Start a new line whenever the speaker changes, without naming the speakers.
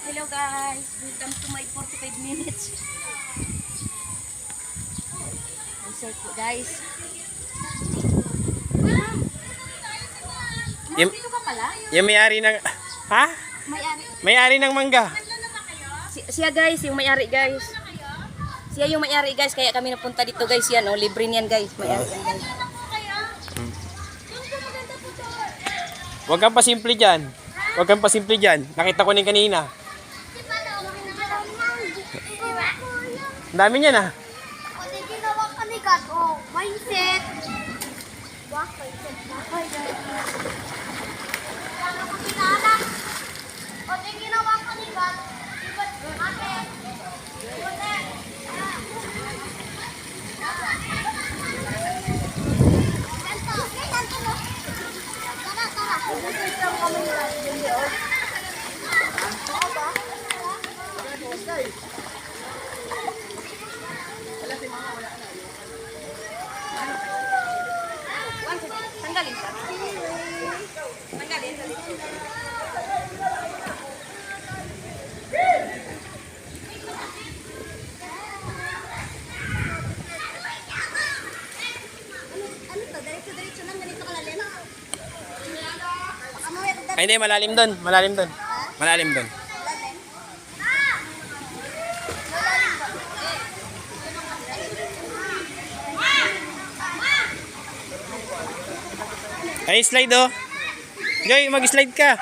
Hello guys, welcome to my 45 minutes. Answer po guys. Dito ka pala?
Yung may-ari ng... Ha?
May-ari.
May-ari ng mangga.
Siya guys, yung may-ari guys. Siya yung may-ari guys, kaya kami napunta dito guys. Yan oh, libre niyan guys. May-ari yan guys.
Huwag kang pasimple dyan. Huwag kang pasimple dyan. Nakita ko na yung kanina. Ang dami niyan ah.
O, di ginawa ka ni God. O, mindset. Wah, mindset na. Ay, ano ko sinala? O, di ginawa ka ni God. Ate. Ate.
Tanggalin ka. Tanggalin.
Ano to? Diretso-diretso lang. Ganito kalalim.
Ay hindi, malalim doon. Malalim doon. Malalim doon. Ay, slide oh. Joy, mag-slide ka.